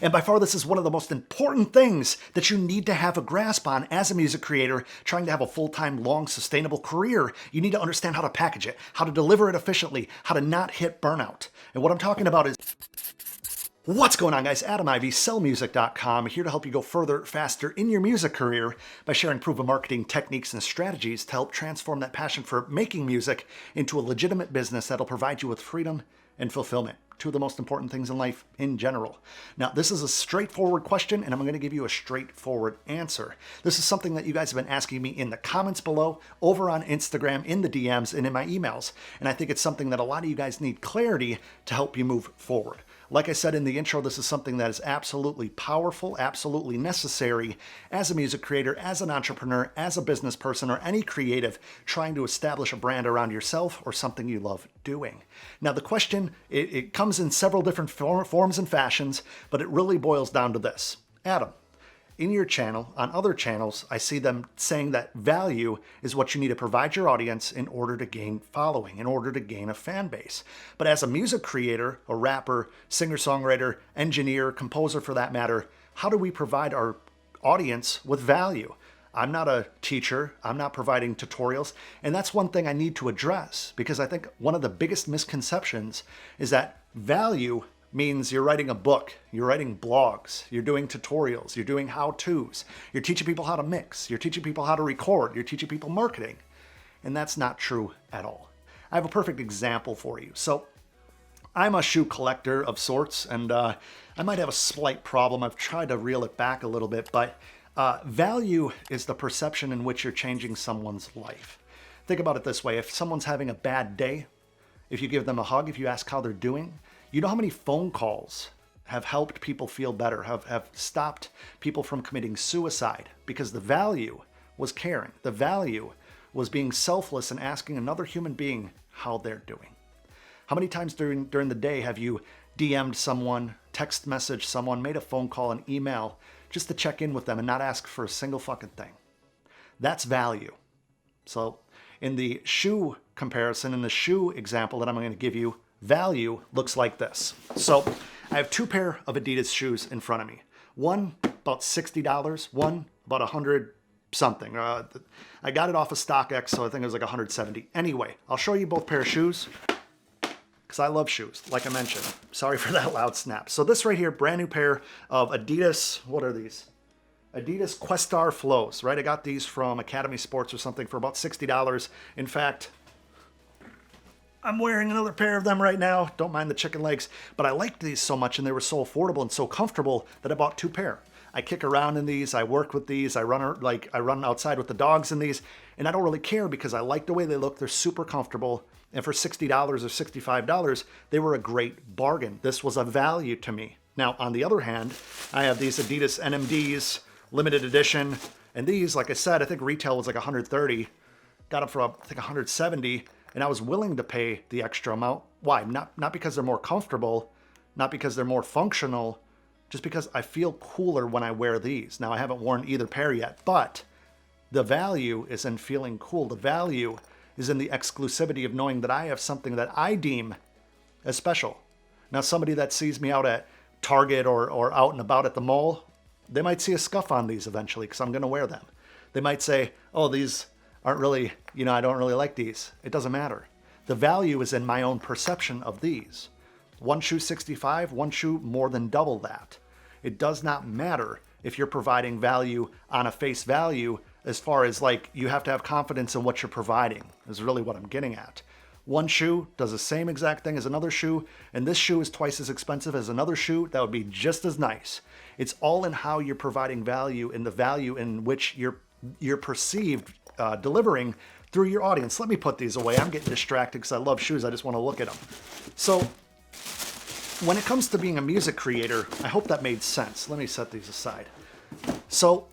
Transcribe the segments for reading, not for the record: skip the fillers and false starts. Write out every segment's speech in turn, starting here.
And by far, this is one of the most important things that you need to have a grasp on as a music creator trying to have a full-time, long, sustainable career. You need to understand how to package it, how to deliver it efficiently, how to not hit burnout. And what I'm talking about is... What's going on, guys? Adam Ivy, sellmusic.com, here to help you go further, faster in your music career by sharing proven marketing techniques and strategies to help transform that passion for making music into a legitimate business that'll provide you with freedom and fulfillment. Two of the most important things in life in general. Now, this is a straightforward question, and I'm going to give you a straightforward answer. This is something that you guys have been asking me in the comments below, over on Instagram, in the DMs, and in my emails. And I think it's something that a lot of you guys need clarity to help you move forward. Like I said in the intro, this is something that is absolutely powerful, absolutely necessary as a music creator, as an entrepreneur, as a business person, or any creative trying to establish a brand around yourself or something you love doing. Now, the question, it comes in several different forms and fashions, but it really boils down to this. Adam, in your channel, on other channels, I see them saying that value is what you need to provide your audience in order to gain following, in order to gain a fan base. But as a music creator, a rapper, singer-songwriter, engineer, composer for that matter, how do we provide our audience with value? I'm not a teacher, I'm not providing tutorials, and that's one thing I need to address, because I think one of the biggest misconceptions is that value means you're writing a book, you're writing blogs, you're doing tutorials, you're doing how-tos, you're teaching people how to mix, you're teaching people how to record, you're teaching people marketing. And that's not true at all. I have a perfect example for you. So I'm a shoe collector of sorts, and I might have a slight problem. I've tried to reel it back a little bit, but value is the perception in which you're changing someone's life. Think about it this way. If someone's having a bad day, if you give them a hug, if you ask how they're doing, you know how many phone calls have helped people feel better, have stopped people from committing suicide, because the value was caring. The value was being selfless and asking another human being how they're doing. How many times during the day have you DM'd someone, text messaged someone, made a phone call, an email, just to check in with them and not ask for a single fucking thing? That's value. So in the shoe comparison, in the shoe example that I'm going to give you, value looks like this. So I have two pair of Adidas shoes in front of me. One about $60, one about 100 something. I got it off of StockX, so I think it was like 170. Anyway, I'll show you both pair of shoes because I love shoes, like I mentioned. Sorry for that loud snap. So this right here, brand new pair of Adidas, what are these? Adidas Questar Flows, right? I got these from Academy Sports or something for about $60. In fact, I'm wearing another pair of them right now. Don't mind the chicken legs, but I liked these so much and they were so affordable and so comfortable that I bought two pair. I kick around in these, I work with these, I run outside with the dogs in these, and I don't really care because I like the way they look. They're super comfortable, and for $60 or $65, they were a great bargain. This was a value to me. Now, on the other hand, I have these Adidas NMDs, limited edition, and these, like I said, I think retail was like 130, got them for I think 170. And I was willing to pay the extra amount. Why? Not because they're more comfortable, not because they're more functional, just because I feel cooler when I wear these. Now, I haven't worn either pair yet, but the value is in feeling cool. The value is in the exclusivity of knowing that I have something that I deem as special. Now, somebody that sees me out at Target or out and about at the mall, they might see a scuff on these eventually because I'm going to wear them. They might say, oh, these aren't really, I don't really like these. It doesn't matter. The value is in my own perception of these. One shoe 65, one shoe more than double that. It does not matter if you're providing value on a face value, as far as like you have to have confidence in what you're providing is really what I'm getting at. One shoe does the same exact thing as another shoe, and this shoe is twice as expensive as another shoe that would be just as nice. It's all in how you're providing value and the value in which you're perceived delivering through your audience. Let me put these away. I'm getting distracted because I love shoes. I just want to look at them. So when it comes to being a music creator, I hope that made sense. Let me set these aside. So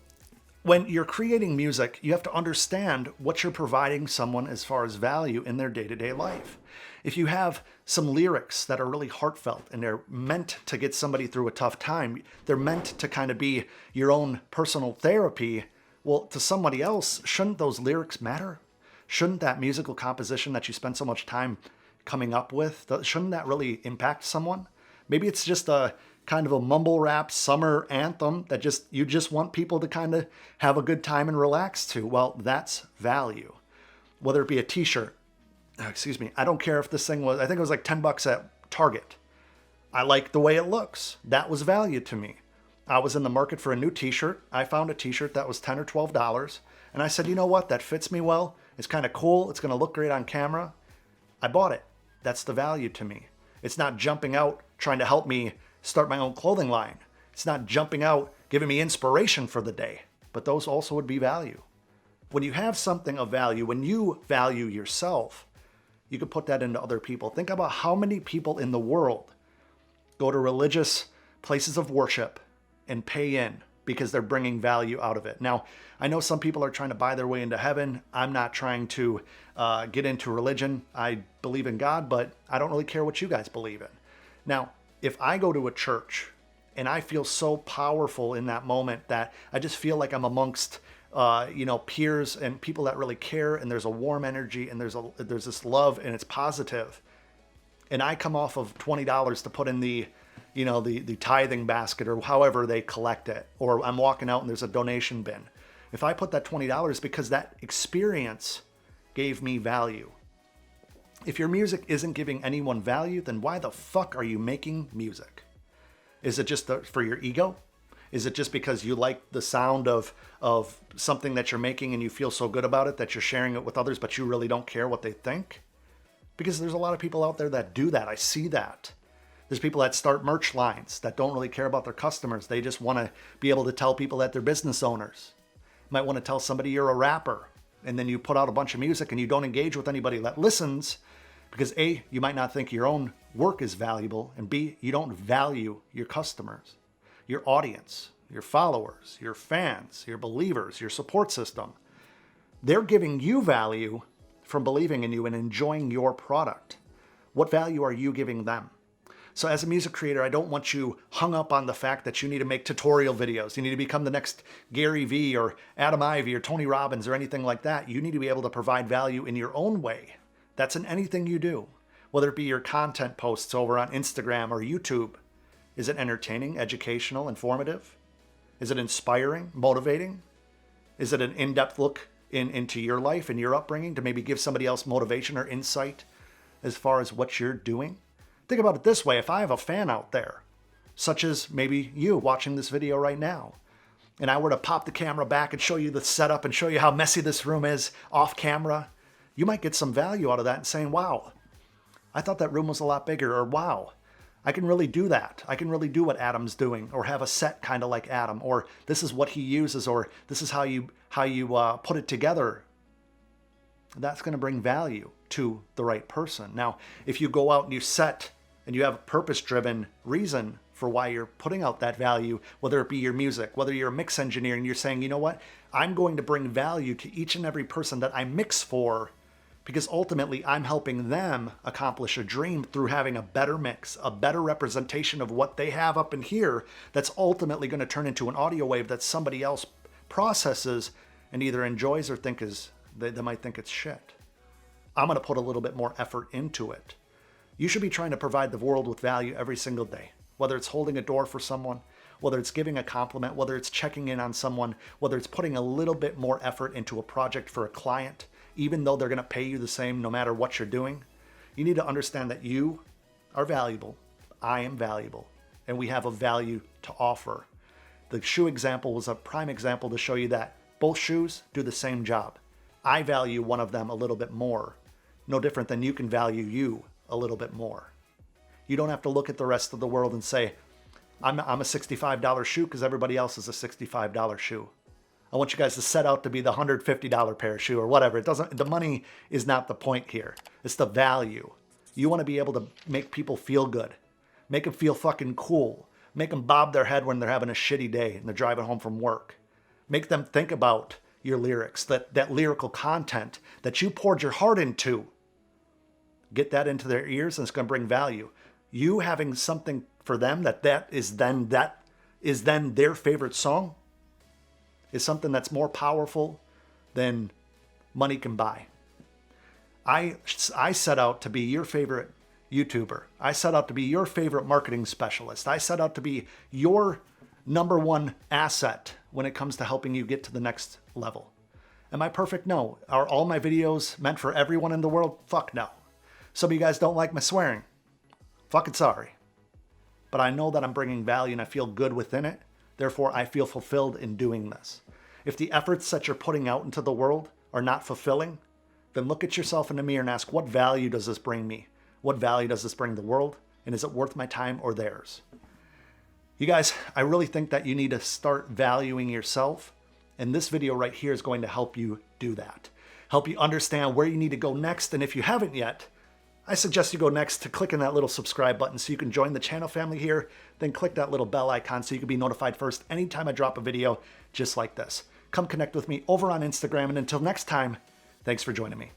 when you're creating music, you have to understand what you're providing someone as far as value in their day-to-day life. If you have some lyrics that are really heartfelt and they're meant to get somebody through a tough time, they're meant to kind of be your own personal therapy. Well, to somebody else, shouldn't those lyrics matter? Shouldn't that musical composition that you spend so much time coming up with, shouldn't that really impact someone? Maybe it's just a kind of a mumble rap summer anthem that you just want people to kind of have a good time and relax to. Well, that's value. Whether it be a t-shirt, excuse me, I don't care if this thing was, I think it was like $10 at Target. I like the way it looks. That was value to me. I was in the market for a new t-shirt. I found a t-shirt that was $10 or $12. And I said, you know what? That fits me well. It's kind of cool. It's going to look great on camera. I bought it. That's the value to me. It's not jumping out trying to help me start my own clothing line. It's not jumping out giving me inspiration for the day. But those also would be value. When you have something of value, when you value yourself, you can put that into other people. Think about how many people in the world go to religious places of worship and pay in because they're bringing value out of it. Now, I know some people are trying to buy their way into heaven. I'm not trying to get into religion. I believe in God, but I don't really care what you guys believe in. Now, if I go to a church and I feel so powerful in that moment that I just feel like I'm amongst peers and people that really care, and there's a warm energy and there's this love and it's positive, and I come off of $20 to put in the tithing basket or however they collect it, or I'm walking out and there's a donation bin. If I put that $20 because that experience gave me value. If your music isn't giving anyone value, then why the fuck are you making music? Is it just for your ego? Is it just because you like the sound of something that you're making and you feel so good about it that you're sharing it with others, but you really don't care what they think? Because there's a lot of people out there that do that. I see that. There's people that start merch lines that don't really care about their customers. They just want to be able to tell people that they're business owners. You might want to tell somebody you're a rapper, and then you put out a bunch of music and you don't engage with anybody that listens because A, you might not think your own work is valuable, and B, you don't value your customers, your audience, your followers, your fans, your believers, your support system. They're giving you value from believing in you and enjoying your product. What value are you giving them? So as a music creator, I don't want you hung up on the fact that you need to make tutorial videos. You need to become the next Gary Vee or Adam Ivy or Tony Robbins or anything like that. You need to be able to provide value in your own way. That's in anything you do, whether it be your content posts over on Instagram or YouTube. Is it entertaining, educational, informative? Is it inspiring, motivating? Is it an in-depth look into your life and your upbringing to maybe give somebody else motivation or insight as far as what you're doing? Think about it this way. If I have a fan out there, such as maybe you watching this video right now, and I were to pop the camera back and show you the setup and show you how messy this room is off camera, you might get some value out of that and saying, wow, I thought that room was a lot bigger, or wow, I can really do that. I can really do what Adam's doing, or have a set kind of like Adam, or this is what he uses, or this is how you put it together. That's going to bring value to the right person. Now, if you go out and you set and you have a purpose-driven reason for why you're putting out that value, whether it be your music, whether you're a mix engineer and you're saying, you know what, I'm going to bring value to each and every person that I mix for, because ultimately I'm helping them accomplish a dream through having a better mix, a better representation of what they have up in here that's ultimately going to turn into an audio wave that somebody else processes and either enjoys or they might think it's shit. I'm going to put a little bit more effort into it. You should be trying to provide the world with value every single day, whether it's holding a door for someone, whether it's giving a compliment, whether it's checking in on someone, whether it's putting a little bit more effort into a project for a client, even though they're going to pay you the same no matter what you're doing. You need to understand that you are valuable, I am valuable, and we have a value to offer. The shoe example was a prime example to show you that both shoes do the same job. I value one of them a little bit more, no different than you can value you a little bit more. You don't have to look at the rest of the world and say, I'm a $65 shoe because everybody else is a $65 shoe. I want you guys to set out to be the $150 pair of shoe or whatever. The money is not the point here. It's the value. You want to be able to make people feel good. Make them feel fucking cool. Make them bob their head when they're having a shitty day and they're driving home from work. Make them think about your lyrics, that lyrical content that you poured your heart into. Get that into their ears and it's going to bring value. You having something for them that is then their favorite song is something that's more powerful than money can buy. I set out to be your favorite YouTuber. I set out to be your favorite marketing specialist. I set out to be your number one asset when it comes to helping you get to the next level. Am I perfect? No. Are all my videos meant for everyone in the world? Fuck no. Some of you guys don't like my swearing. Fucking sorry. But I know that I'm bringing value and I feel good within it. Therefore, I feel fulfilled in doing this. If the efforts that you're putting out into the world are not fulfilling, then look at yourself in the mirror and ask, what value does this bring me? What value does this bring the world? And is it worth my time or theirs? You guys, I really think that you need to start valuing yourself. And this video right here is going to help you do that. Help you understand where you need to go next. And if you haven't yet, I suggest you go next to clicking that little subscribe button so you can join the channel family here. Then click that little bell icon so you can be notified first anytime I drop a video just like this. Come connect with me over on Instagram. And until next time, thanks for joining me.